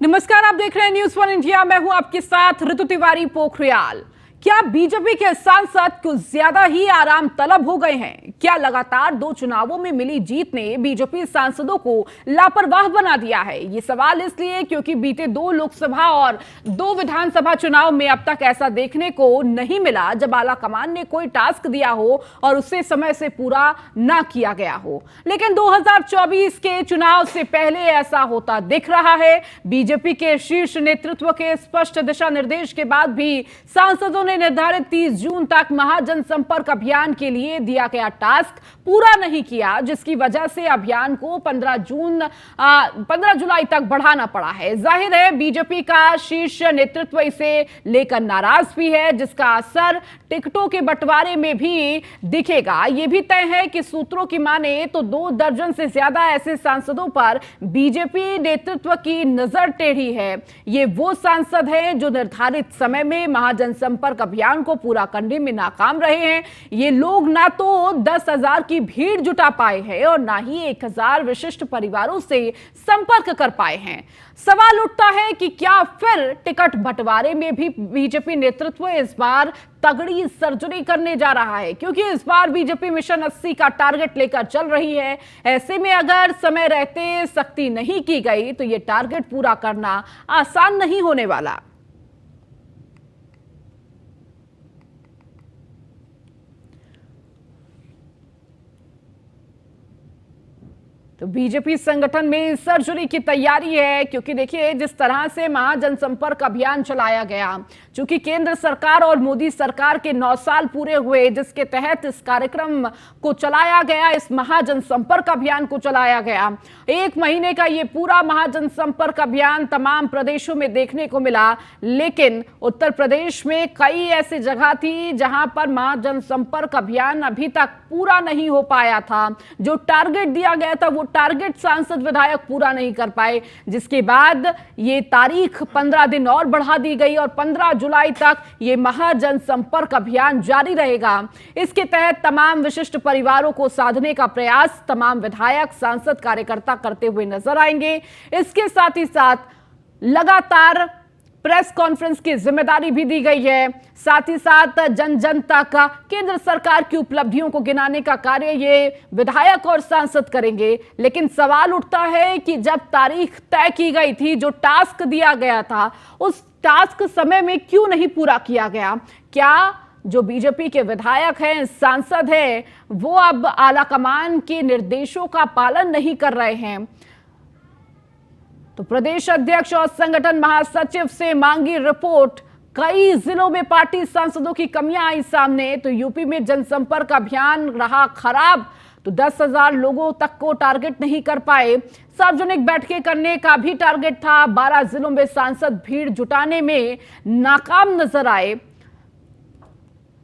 नमस्कार, आप देख रहे हैं न्यूज़ 1 इंडिया। मैं हूं आपके साथ ऋतु तिवारी पोखरियाल। क्या बीजेपी के सांसद कुछ ज्यादा ही आराम तलब हो गए हैं? क्या लगातार 2 चुनावों में मिली जीत ने बीजेपी सांसदों को लापरवाह बना दिया है? ये सवाल इसलिए क्योंकि बीते 2 लोकसभा और 2 विधानसभा चुनाव में अब तक ऐसा देखने को नहीं मिला जब आलाकमान ने कोई टास्क दिया हो और उसे समय से पूरा ना किया गया हो। लेकिन 2024 के चुनाव से पहले ऐसा होता दिख रहा है। बीजेपी के शीर्ष नेतृत्व के स्पष्ट दिशा निर्देश के बाद भी सांसदों ने निर्धारित 30 जून तक महाजनसंपर्क अभियान के लिए दिया गया टास्क पूरा नहीं किया, जिसकी वजह से अभियान को 15 जुलाई तक बढ़ाना पड़ा है। जाहिर है बीजेपी का शीर्ष नेतृत्व इसे लेकर नाराज भी है, जिसका असर टिकटों के बंटवारे में भी दिखेगा। यह भी तय है कि सूत्रों की माने तो 2 दर्जन से ज्यादा ऐसे सांसदों पर बीजेपी नेतृत्व की नजर टेढ़ी है। ये वो सांसद हैं जो निर्धारित समय में महाजनसंपर्क अभियान को पूरा करने में नाकाम रहे हैं। ये लोग ना तो 10,000 की भीड़ जुटा पाए हैं और ना ही 1,000 विशिष्ट परिवारों से संपर्क कर पाए हैं। सवाल उठता है कि क्या फिर टिकट बंटवारे में भी बीजेपी नेतृत्व इस बार तगड़ी सर्जरी करने जा रहा है? क्योंकि इस बार बीजेपी मिशन 80 का टारगेट लेकर चल रही है। ऐसे में अगर समय रहते सख्ती नहीं की गई तो यह टारगेट पूरा करना आसान नहीं होने वाला। तो बीजेपी संगठन में सर्जरी की तैयारी है, क्योंकि देखिए जिस तरह से महाजनसंपर्क अभियान चलाया गया, चूंकि केंद्र सरकार और मोदी सरकार के 9 साल पूरे हुए जिसके तहत इस कार्यक्रम को चलाया गया, इस महाजनसंपर्क अभियान को चलाया गया। 1 महीने का ये पूरा महाजनसंपर्क अभियान तमाम प्रदेशों में देखने को मिला, लेकिन उत्तर प्रदेश में कई ऐसी जगह थी जहां पर महाजनसंपर्क अभियान अभी तक पूरा नहीं हो पाया था। जो टारगेट दिया गया था वो टारगेट सांसद विधायक पूरा नहीं कर पाए, जिसके बाद ये तारीख 15 दिन और बढ़ा दी गई और 15 जुलाई तक ये महाजनसंपर्क अभियान जारी रहेगा। इसके तहत तमाम विशिष्ट परिवारों को साधने का प्रयास तमाम विधायक, सांसद, कार्यकर्ता करते हुए नजर आएंगे। इसके साथ ही साथ लगातार प्रेस कॉन्फ्रेंस की जिम्मेदारी भी दी गई है। साथ ही साथ जन जन तक केंद्र सरकार की उपलब्धियों को गिनाने का कार्य ये विधायक और सांसद करेंगे। लेकिन सवाल उठता है कि जब तारीख तय की गई थी, जो टास्क दिया गया था, उस टास्क समय में क्यों नहीं पूरा किया गया? क्या जो बीजेपी के विधायक हैं, सांसद हैं, वो अब आलाकमान के निर्देशों का पालन नहीं कर रहे हैं? तो प्रदेश अध्यक्ष और संगठन महासचिव से मांगी रिपोर्ट। कई जिलों में पार्टी सांसदों की कमियां आई सामने। तो यूपी में जनसंपर्क अभियान रहा खराब, तो 10,000 लोगों तक को टारगेट नहीं कर पाए। सार्वजनिक बैठकें करने का भी टारगेट था। 12 जिलों में सांसद भीड़ जुटाने में नाकाम नजर आए।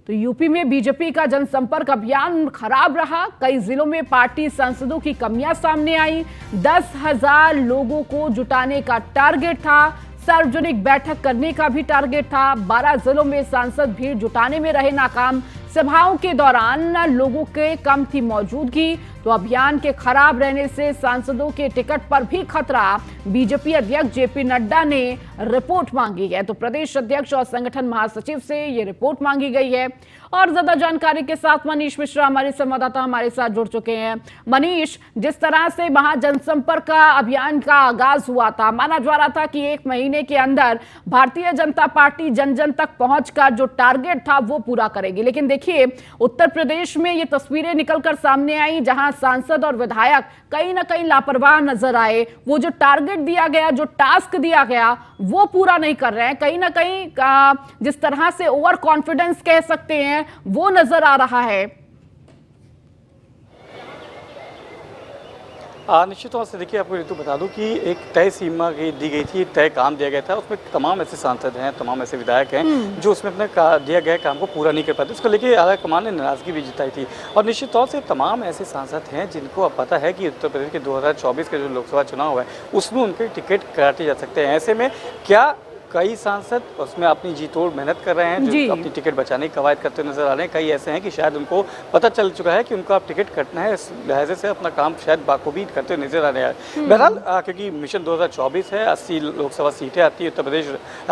तो यूपी में बीजेपी का जनसंपर्क अभियान खराब रहा। कई जिलों में पार्टी सांसदों की कमियां सामने आई। 10,000 लोगों को जुटाने का टारगेट था। सार्वजनिक बैठक करने का भी टारगेट था। 12 जिलों में सांसद भीड़ जुटाने में रहे नाकाम। सभाओं के दौरान लोगों के कम थी मौजूदगी। तो अभियान के खराब रहने से सांसदों के टिकट पर भी खतरा। बीजेपी अध्यक्ष जेपी नड्डा ने रिपोर्ट मांगी है। तो प्रदेश अध्यक्ष और संगठन महासचिव से ये रिपोर्ट मांगी गई है। और ज्यादा जानकारी के साथ मनीष मिश्रा हमारे संवाददाता हमारे साथ जुड़ चुके हैं। मनीष, जिस तरह से महाजनसंपर्क अभियान का आगाज हुआ था, माना जा रहा था कि 1 महीने के अंदर भारतीय जनता पार्टी जन जन तक पहुंचकर जो टारगेट था वो पूरा करेगी, लेकिन देखिए उत्तर प्रदेश में ये तस्वीरें निकलकर सामने आई जहां सांसद और विधायक कहीं ना कहीं लापरवाह नजर आए। वो जो टारगेट दिया गया, जो टास्क दिया गया, वो पूरा नहीं कर रहे हैं। कहीं ना कहीं जिस तरह से ओवर कॉन्फिडेंस कह सकते हैं वो नजर आ रहा है। निश्चित तौर से देखिए, आपको ऋतु बता दूं कि एक तय सीमा दी गई थी, तय काम दिया गया था। उसमें तमाम ऐसे सांसद हैं, तमाम ऐसे विधायक हैं जो उसमें अपने दिया गया काम को पूरा नहीं कर पाते। उसको लेके आलाकमान ने नाराजगी भी जताई थी। और निश्चित तौर से तमाम ऐसे सांसद हैं जिनको अब पता है कि उत्तर प्रदेश के 2024 के जो लोकसभा चुनाव है उसमें उनके टिकट काटे जा सकते हैं। ऐसे में क्या कई सांसद उसमें अपनी जी तोड़ मेहनत कर रहे हैं, जी। जो अपनी टिकट बचाने की कवायद करते नजर आ रहे हैं। कई ऐसे हैं कि शायद उनको पता चल चुका है कि उनको अब टिकट कटना है, इस लिहाजे से अपना काम शायद बाखूबी करते हुए नजर आ रहे हैं। बहरहाल क्योंकि मिशन 2024 है, 80 लोकसभा सीटें आती है, उत्तर प्रदेश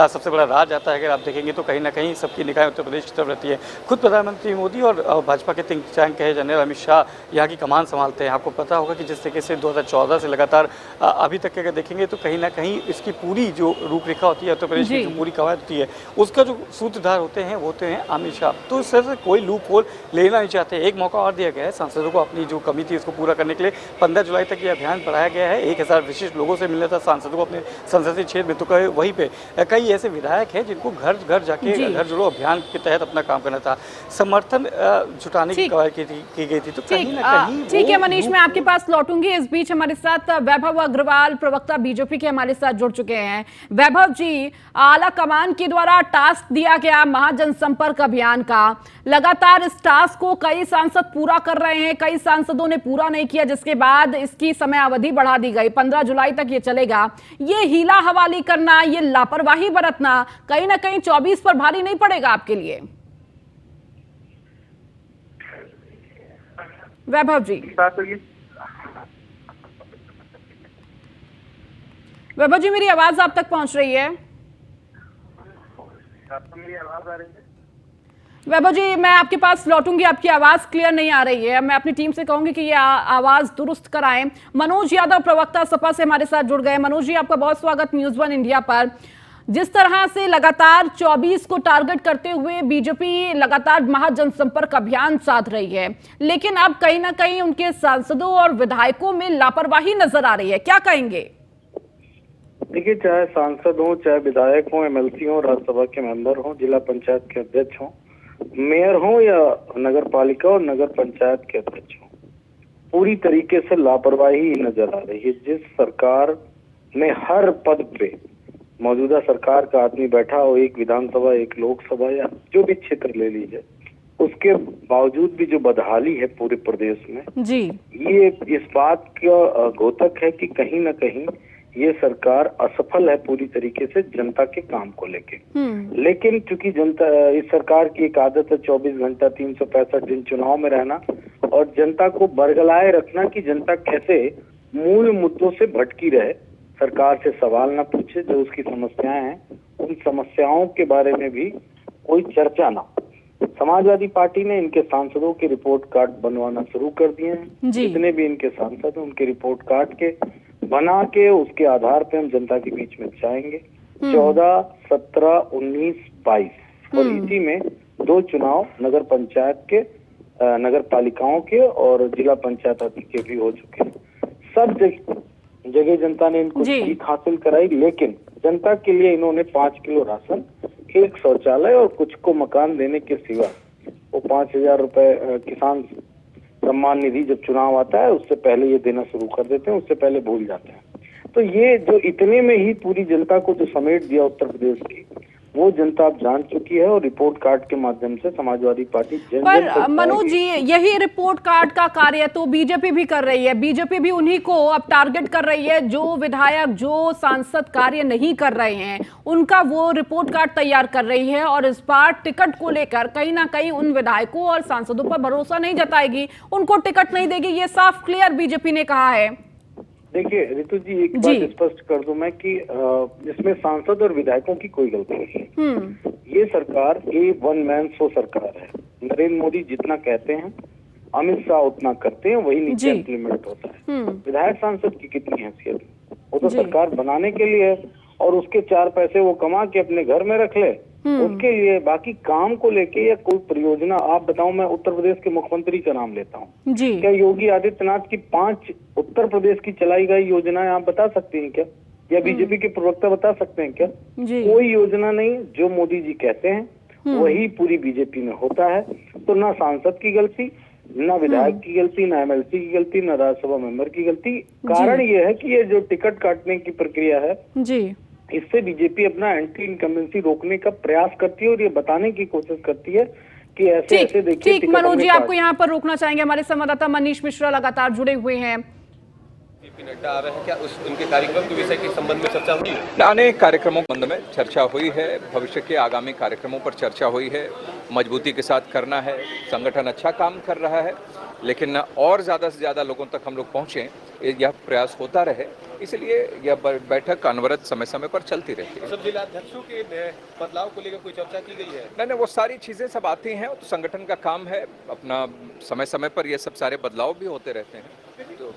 सबसे बड़ा राज्य आता है। अगर आप देखेंगे तो कहीं ना कहीं सबकी निगाहें उत्तर प्रदेश की तरफ रहती है। खुद प्रधानमंत्री मोदी और भाजपा के थिंक टैंक कहे जाने वाले अमित शाह यहाँ की कमान संभालते हैं। आपको पता होगा कि जिस तरीके से 2014 से लगातार अभी तक अगर देखेंगे तो कहीं ना कहीं इसकी पूरी जो रूपरेखा होती है, उत्तर प्रदेश की जो पूरी कवायद होती है, उसका जो सूत्रधार होते हैं वो होते हैं अमित शाह। तो इस तरह से कोई लूप होल लेना नहीं चाहते। एक मौका और दिया गया है सांसदों को अपनी जो कमी थी उसको पूरा करने के लिए। 15 जुलाई तक ये अभियान बढ़ाया गया है। 1000 विशिष्ट लोगों से मिलना था सांसदों को अपने संसदीय क्षेत्र में। तो वहीं पे कई ऐसे विधायक हैं जिनको घर घर जाके घर जोड़ो अभियान के तहत अपना काम करना था, समर्थन जुटाने की कवायद की गई थी। तो कहीं ना कहीं ठीक है मनीष, मैं आपके पास लौटूंगी। इस बीच हमारे साथ वैभव अग्रवाल, प्रवक्ता बीजेपी के, हमारे साथ जुड़ चुके हैं। वैभव जी, आला कमान के द्वारा टास्क दिया गया महाजनसंपर्क अभियान का, लगातार इस टास्क को कई सांसद पूरा कर रहे हैं, कई सांसदों ने पूरा नहीं किया, जिसके बाद इसकी समय अवधि बढ़ा दी गई, 15 जुलाई तक ये चलेगा। ये हीला हवाली करना, ये लापरवाही बरतना कहीं ना कहीं 24 पर भारी नहीं पड़ेगा आपके लिए? वैभव जी, वैभव जी, मेरी आवाज आप तक पहुंच रही है? मेरी आवाज आ रही है? वैभव जी, मैं आपके पास लौटूंगी, आपकी आवाज क्लियर नहीं आ रही है। मैं अपनी टीम से कहूंगी कि ये आवाज दुरुस्त कराएं। मनोज यादव, प्रवक्ता सपा से हमारे साथ जुड़ गए। मनोज जी, आपका बहुत स्वागत न्यूज़ 1 इंडिया पर। जिस तरह से लगातार 24 को टारगेट करते हुए बीजेपी लगातार महाजनसंपर्क अभियान साध रही है, लेकिन अब कहीं ना कहीं उनके सांसदों और विधायकों में लापरवाही नजर आ रही है, क्या कहेंगे? देखिए, चाहे सांसद हो, चाहे विधायक हो, एमएलसी हो, राज्यसभा के मेंबर हो, जिला पंचायत के अध्यक्ष हो, मेयर हो या नगर पालिका और नगर पंचायत के अध्यक्ष हो, पूरी तरीके से लापरवाही नजर आ रही है। जिस सरकार में हर पद पे मौजूदा सरकार का आदमी बैठा हो, एक विधानसभा, एक लोकसभा या जो भी क्षेत्र ले लीजिए, उसके बावजूद भी जो बदहाली है पूरे प्रदेश में जी, ये इस बात का द्योतक है कि कहीं ना कहीं ये सरकार असफल है पूरी तरीके से जनता के काम को लेके। लेकिन चूंकि जनता, इस सरकार की एक आदत है 24 घंटा 365 दिन चुनाव में रहना और जनता को बरगलाए रखना कि जनता कैसे मूल मुद्दों से भटकी रहे, सरकार से सवाल ना पूछे, जो उसकी समस्याएं हैं उन समस्याओं के बारे में भी कोई चर्चा ना। समाजवादी पार्टी ने इनके सांसदों के रिपोर्ट कार्ड बनवाना शुरू कर दिए हैं। जितने भी इनके सांसद हैं उनके रिपोर्ट कार्ड के बना के उसके आधार पे हम जनता के बीच में जाएंगे। 14, 17, 19, 22 और इसी में 2 चुनाव नगर पंचायत के, नगर पालिकाओं के और जिला पंचायत के भी हो चुके हैं। सब जगह जनता ने इनको जीत हासिल कराई, लेकिन जनता के लिए इन्होंने 5 किलो राशन, 1 शौचालय और कुछ को मकान देने के सिवा वो 5,000 रुपए किसान सम्मान निधि जब चुनाव आता है उससे पहले ये देना शुरू कर देते हैं, उससे पहले भूल जाते हैं। तो ये जो इतने में ही पूरी जनता को जो समेट दिया उत्तर प्रदेश की, वो जनता अब जान चुकी है और रिपोर्ट कार्ड के माध्यम से समाजवादी पार्टी पर मनोज जी, यही रिपोर्ट कार्ड का कार्य तो बीजेपी भी कर रही है। बीजेपी भी उन्हीं को अब टारगेट कर रही है, जो विधायक, जो सांसद कार्य नहीं कर रहे हैं उनका वो रिपोर्ट कार्ड तैयार कर रही है और इस बार टिकट को लेकर कहीं ना कहीं उन विधायकों और सांसदों पर भरोसा नहीं जताएगी, उनको टिकट नहीं देगी, ये साफ क्लियर बीजेपी ने कहा है। देखिए रितु जी, एक बात स्पष्ट कर दूं मैं कि इसमें सांसद और विधायकों की कोई गलती नहीं है। ये सरकार वन मैन शो सरकार है। नरेंद्र मोदी जितना कहते हैं, अमित शाह उतना करते हैं, वही नीचे इम्प्लीमेंट होता है। विधायक सांसद की कितनी हैसियत, वो तो सरकार बनाने के लिए है और उसके 4 पैसे वो कमा के अपने घर में रख ले, उसके लिए। बाकी काम को लेके या कोई परियोजना, आप बताओ, मैं उत्तर प्रदेश के मुख्यमंत्री का नाम लेता हूँ, क्या योगी आदित्यनाथ की 5 उत्तर प्रदेश की चलाई गई योजनाएं आप बता सकते हैं क्या? या बीजेपी के प्रवक्ता बता सकते हैं क्या? कोई योजना नहीं। जो मोदी जी कहते हैं वही पूरी बीजेपी में होता है। तो ना सांसद की गलती, ना विधायक की गलती, ना एमएलसी की गलती, ना राज्यसभा मेंबर की गलती। कारण ये है कि ये जो टिकट काटने की प्रक्रिया है इससे बीजेपी अपना एंटी इनकम्बेंसी रोकने का प्रयास करती है और ये बताने की कोशिश करती है कि ऐसे ऐसे देखिए। ठीक मनोज जी, आपको यहाँ पर रोकना चाहेंगे, हमारे संवाददाता मनीष मिश्रा लगातार जुड़े हुए हैं। जेपी नड्डा आ रहे हैं, क्या उस उनके कार्यक्रम के विषय के संबंध में चर्चा हुई है? अनेक कार्यक्रमों के संबंध में चर्चा हुई है, भविष्य के आगामी कार्यक्रमों पर चर्चा हुई है। मजबूती के साथ करना है, संगठन अच्छा काम कर रहा है, लेकिन और ज़्यादा से ज़्यादा लोगों तक हम लोग पहुँचें, यह प्रयास होता रहे, इसलिए यह बैठक अनवरत समय समय पर चलती रहती है। सब जिलाध्यक्षों के बदलाव को लेकर कोई चर्चा की गई है? नहीं, वो सारी चीज़ें सब आती हैं, तो संगठन का काम है, अपना समय समय पर ये सब सारे बदलाव भी होते रहते हैं। तो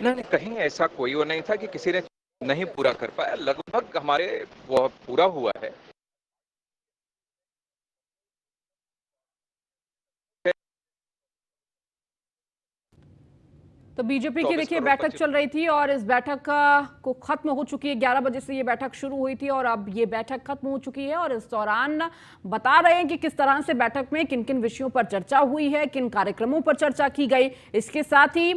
नहीं, कहीं ऐसा कोई वो नहीं था कि किसी ने नहीं पूरा कर पाया, लगभग हमारे वो पूरा हुआ है। तो बीजेपी की 24 देखिए करोड़ बैठक 25 चल रही थी और इस बैठक को खत्म हो चुकी है। 11 बजे से ये बैठक शुरू हुई थी और अब ये बैठक खत्म हो चुकी है और इस दौरान बता रहे हैं कि किस तरह से बैठक में किन किन विषयों पर चर्चा हुई है, किन कार्यक्रमों पर चर्चा की गई। इसके साथ ही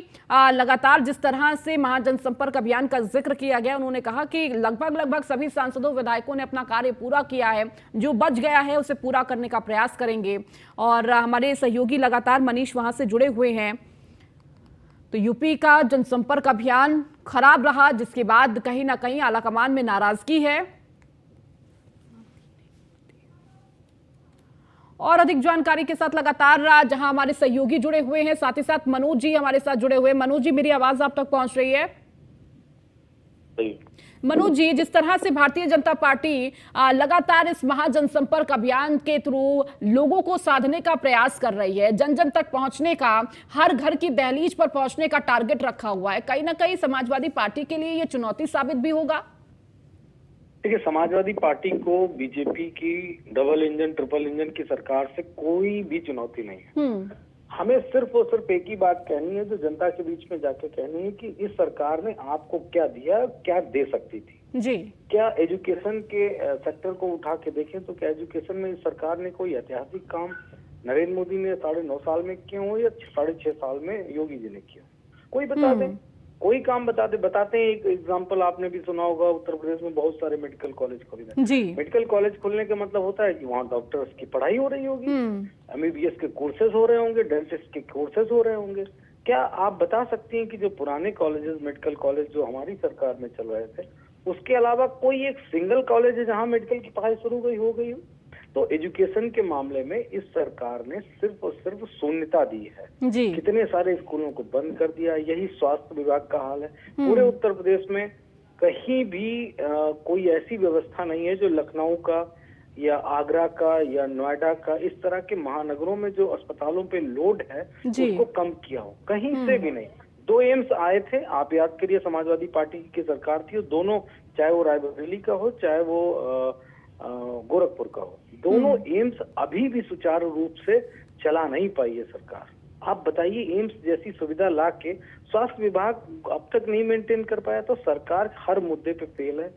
लगातार जिस तरह से महाजनसंपर्क अभियान का जिक्र किया गया, उन्होंने कहा कि लगभग सभी सांसदों विधायकों ने अपना कार्य पूरा किया है, जो बच गया है उसे पूरा करने का प्रयास करेंगे। और हमारे सहयोगी लगातार मनीष वहां से जुड़े हुए हैं। तो यूपी का जनसंपर्क अभियान खराब रहा, जिसके बाद कहीं ना कहीं आलाकमान में नाराजगी है। और अधिक जानकारी के साथ लगातार जहां हमारे सहयोगी जुड़े हुए हैं, साथ ही साथ मनोज जी हमारे साथ जुड़े हुए हैं। मनोज जी, मेरी आवाज आप तक पहुंच रही है? मनोज जी, जिस तरह से भारतीय जनता पार्टी लगातार इस महाजनसंपर्क अभियान के थ्रू लोगों को साधने का प्रयास कर रही है, जन जन तक पहुंचने का, हर घर की दहलीज पर पहुंचने का टारगेट रखा हुआ है, कहीं ना कहीं समाजवादी पार्टी के लिए यह चुनौती साबित भी होगा? देखिए, समाजवादी पार्टी को बीजेपी की डबल इंजन ट्रिपल इंजन की सरकार से कोई भी चुनौती नहीं है। हमें सिर्फ और सिर्फ एक ही बात कहनी है, जो जनता के बीच में जाके कहनी है, कि इस सरकार ने आपको क्या दिया, क्या दे सकती थी जी। क्या एजुकेशन के सेक्टर को उठा के देखें तो क्या एजुकेशन में इस सरकार ने कोई ऐतिहासिक काम नरेंद्र मोदी ने 9.5 साल में किया हो या 6.5 साल में योगी जी ने किया? कोई बता दे, कोई काम बताते हैं। एक एग्जांपल आपने भी सुना होगा, उत्तर प्रदेश में बहुत सारे मेडिकल कॉलेज खुले हैं। जी। मेडिकल कॉलेज खुलने का मतलब होता है कि वहाँ डॉक्टर्स की पढ़ाई हो रही होगी, MBBS के कोर्सेज हो रहे होंगे, डेंटिस्ट के कोर्सेज हो रहे होंगे। क्या आप बता सकती हैं कि जो पुराने कॉलेजेस, मेडिकल कॉलेज जो हमारी सरकार में चल रहे थे, उसके अलावा कोई एक सिंगल कॉलेज है जहाँ मेडिकल की पढ़ाई शुरू हो गई हो? तो एजुकेशन के मामले में इस सरकार ने सिर्फ और सिर्फ शून्यता दी है जी। कितने सारे स्कूलों को बंद कर दिया। यही स्वास्थ्य विभाग का हाल है। पूरे उत्तर प्रदेश में कहीं भी कोई ऐसी व्यवस्था नहीं है जो लखनऊ का या आगरा का या नोएडा का, इस तरह के महानगरों में जो अस्पतालों पे लोड है उसको कम किया हो, कहीं से भी नहीं। 2 एम्स आए थे, आप याद करिए, समाजवादी पार्टी की सरकार थी, दोनों, चाहे वो रायबरेली का हो चाहे वो गोरखपुर का हो, दोनों एम्स अभी भी सुचारू रूप से चला नहीं पाई है सरकार। आप बताइए, एम्स जैसी सुविधा ला के स्वास्थ्य विभाग अब तक नहीं मेंटेन कर पाया, तो सरकार हर मुद्दे पे फेल है।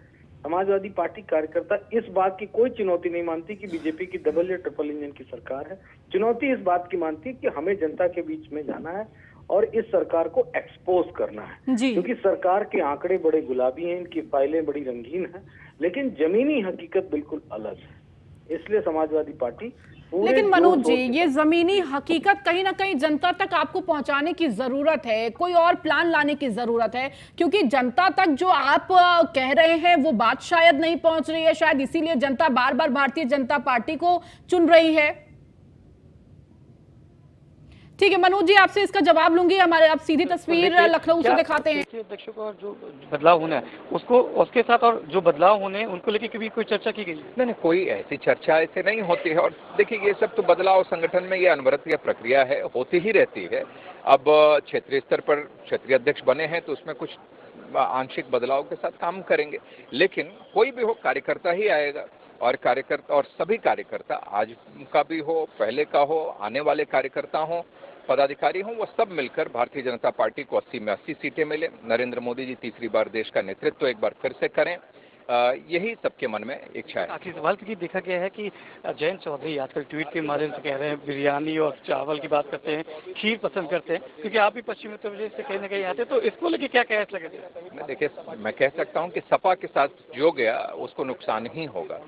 समाजवादी पार्टी कार्यकर्ता इस बात की कोई चुनौती नहीं मानती कि बीजेपी की डबल या ट्रिपल इंजन की सरकार है। चुनौती इस बात की मानती है कि हमें जनता के बीच में जाना है और इस सरकार को एक्सपोज करना है, क्योंकि सरकार के आंकड़े बड़े गुलाबी हैं, इनकी फाइलें बड़ी रंगीन हैं, लेकिन जमीनी हकीकत बिल्कुल अलग है। इसलिए समाजवादी पार्टी, लेकिन मनोज जी, ये जमीनी हकीकत कहीं ना कहीं जनता तक आपको पहुंचाने की जरूरत है, कोई और प्लान लाने की जरूरत है, क्योंकि जनता तक जो आप कह रहे हैं वो बात शायद नहीं पहुंच रही है। शायद इसीलिए जनता बार बार भारतीय जनता पार्टी को चुन रही है। ठीक है मनोज जी, आपसे इसका जवाब लूंगी। हमारे आप सीधी तस्वीर लखनऊ से दिखाते हैं। अध्यक्षों का जो बदलाव होना है उसको, उसके साथ और जो बदलाव होने हैं उनको लेकर कभी कोई चर्चा की गई? नहीं, कोई ऐसी चर्चा ऐसे नहीं होती है। और देखिए, ये सब तो बदलाव संगठन में ये अनवरत यह प्रक्रिया है, होती ही रहती है। अब क्षेत्रीय स्तर पर क्षेत्रीय अध्यक्ष बने हैं तो उसमें कुछ आंशिक बदलाव के साथ काम करेंगे, लेकिन कोई भी हो, कार्यकर्ता ही आएगा। और कार्यकर्ता, और सभी कार्यकर्ता, आज का भी हो, पहले का हो, आने वाले कार्यकर्ता हो, पदाधिकारी हों, वो सब मिलकर भारतीय जनता पार्टी को 80 में 80 सीटें मिले। नरेंद्र मोदी जी तीसरी बार देश का नेतृत्व एक बार फिर से करें। यही सबके मन में इच्छा है। आखिरी सवाल, क्योंकि देखा गया है कि जयंत चौधरी आजकल ट्वीट के माध्यम से कह रहे हैं बिरयानी और चावल की बात करते हैं, खीर पसंद करते हैं, क्योंकि आप भी पश्चिमी उत्तर प्रदेश से कहीं ना कहीं आते हैं, तो इसको लेके क्या कह सकते? देखिए, मैं कह सकता हूं कि सपा के साथ जो गया उसको नुकसान ही होगा,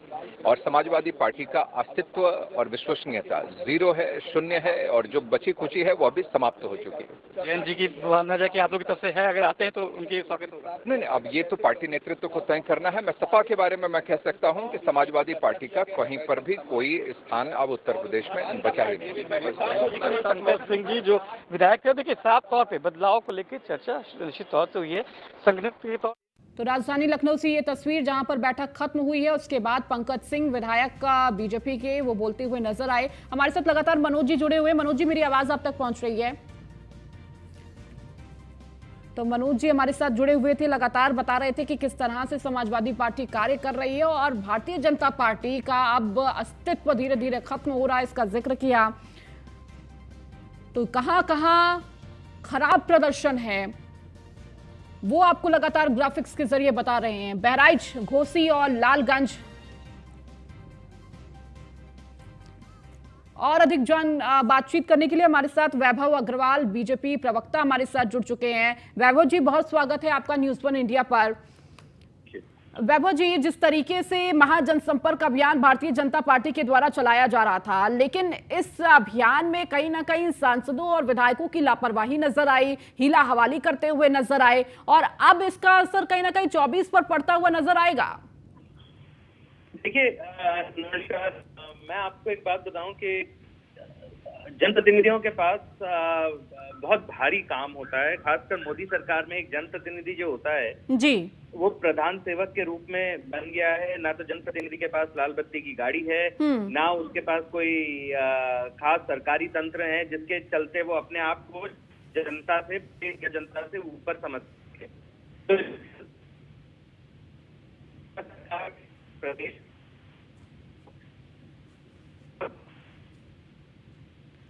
और समाजवादी पार्टी का अस्तित्व और विश्वसनीयता जीरो है, शून्य है, और जो बची खुची है वो अभी समाप्त हो चुकी है। जयंत जी की भावना है कि आप लोग की तरफ से है, अगर आते हैं तो उनकी स्वागत होगा। नहीं, अब ये तो पार्टी नेतृत्व को तय करना है। मैं सपा के बारे में मैं कह सकता हूं कि समाजवादी पार्टी का कहीं पर भी कोई स्थान अब उत्तर प्रदेश में बचा ही नहीं। संजय सिंह जी जो विधायक थे, देखिए साफ तौर पे बदलाव को लेकर चर्चा निश्चित तौर से हुई है संगठन के तौर। तो राजधानी लखनऊ से ये तस्वीर जहां पर बैठक खत्म हुई है, उसके बाद पंकज सिंह विधायक का बीजेपी के वो बोलते हुए नजर आए। हमारे साथ लगातार मनोज जी जुड़े हुए हैं। मनोज जी, मेरी आवाज आप तक पहुंच रही है? तो मनोज जी हमारे साथ जुड़े हुए थे, लगातार बता रहे थे कि किस तरह से समाजवादी पार्टी कार्य कर रही है और भारतीय जनता पार्टी का अब अस्तित्व धीरे धीरे खत्म हो रहा है, इसका जिक्र किया। तो कहां कहां खराब प्रदर्शन है वो आपको लगातार ग्राफिक्स के जरिए बता रहे हैं। बहराइच, घोसी और लालगंज। और अधिक बातचीत करने के लिए हमारे साथ वैभव अग्रवाल, बीजेपी प्रवक्ता, हमारे साथ जुड़ चुके हैं। वैभव जी, बहुत स्वागत है आपका न्यूज़ 1 इंडिया पर। वैभव जी, जिस तरीके से महाजनसंपर्क अभियान भारतीय जनता पार्टी के द्वारा चलाया जा रहा था, लेकिन इस अभियान में कहीं ना कहीं सांसदों और विधायकों की लापरवाही नजर आई, हीला हवाली करते हुए नजर आए, और अब इसका असर कहीं ना कहीं 24 पर पड़ता हुआ नजर आएगा। देखिए नमस्कार, मैं आपको एक बात बताऊं कि जनप्रतिनिधियों के पास बहुत भारी काम होता है। खासकर मोदी सरकार में एक जनप्रतिनिधि जो होता है जी, वो प्रधान सेवक के रूप में बन गया है। ना तो जनप्रतिनिधि के पास लाल बत्ती की गाड़ी है, ना उसके पास कोई खास सरकारी तंत्र है जिसके चलते वो अपने आप को जनता से ऊपर समझते हैं। तो प्रदेश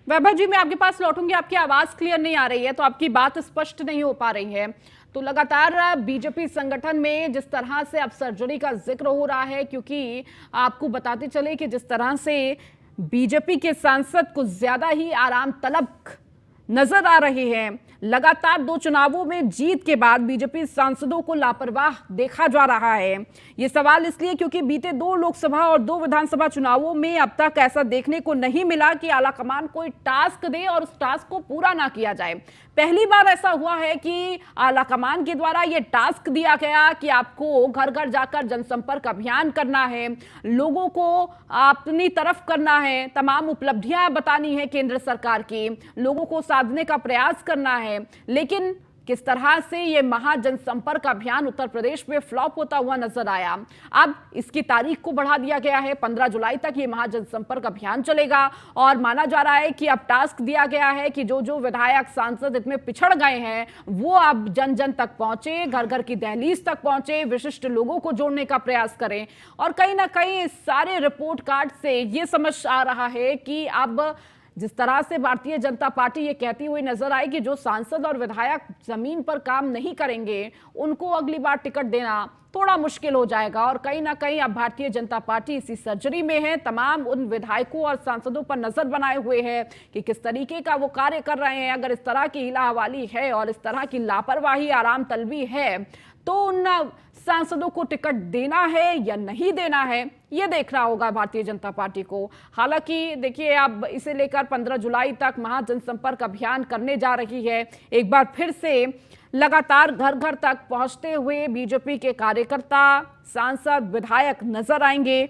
वैभव जी, मैं आपके पास लौटूंगी। आपकी आवाज क्लियर नहीं आ रही है, तो आपकी बात स्पष्ट नहीं हो पा रही है। तो लगातार बीजेपी संगठन में जिस तरह से अब सर्जरी का जिक्र हो रहा है, क्योंकि आपको बताते चले कि जिस तरह से बीजेपी के सांसद कुछ ज्यादा ही आराम तलब नजर आ रहे हैं। लगातार 2 चुनावों में जीत के बाद बीजेपी सांसदों को लापरवाह देखा जा रहा है। ये सवाल इसलिए क्योंकि बीते 2 लोकसभा और 2 विधानसभा चुनावों में अब तक ऐसा देखने को नहीं मिला कि आलाकमान कोई टास्क दे और उस टास्क को पूरा ना किया जाए। पहली बार ऐसा हुआ है कि आलाकमान के द्वारा ये टास्क दिया गया कि आपको घर घर जाकर जनसंपर्क अभियान करना है, लोगों को अपनी तरफ करना है, तमाम उपलब्धियां बतानी है केंद्र सरकार की, लोगों को साधने का प्रयास करना है। लेकिन किस तरह से ये महाजनसंपर्क अभियान उत्तर प्रदेश में फ्लॉप होता हुआ नजर आया। अब इसकी तारीख को बढ़ा दिया गया है, 15 जुलाई तक ये महाजनसंपर्क अभियान चलेगा, और माना जा रहा है कि अब टास्क दिया गया है कि जो जो विधायक सांसद इसमें पिछड़ गए हैं वो अब जन जन तक पहुंचे, घर घर की दहलीज तक पहुंचे, विशिष्ट लोगों को जोड़ने का प्रयास करें। और कहीं ना कहीं इस सारे रिपोर्ट कार्ड से ये समझ आ रहा है कि अब जिस तरह से भारतीय जनता पार्टी ये कहती हुई नजर आई कि जो सांसद और विधायक जमीन पर काम नहीं करेंगे उनको अगली बार टिकट देना थोड़ा मुश्किल हो जाएगा। और कहीं ना कहीं अब भारतीय जनता पार्टी इसी सर्जरी में है, तमाम उन विधायकों और सांसदों पर नजर बनाए हुए है कि किस तरीके का वो कार्य कर रहे हैं। अगर इस तरह की हिला हवाली है और इस तरह की लापरवाही, आराम तलबी है, तो उन सांसदों को टिकट देना है या नहीं देना है, ये देखना होगा भारतीय जनता पार्टी को। हालांकि देखिए, अब इसे लेकर 15 जुलाई तक महाजनसंपर्क अभियान करने जा रही है। एक बार फिर से लगातार घर घर तक पहुंचते हुए बीजेपी के कार्यकर्ता, सांसद, विधायक नजर आएंगे।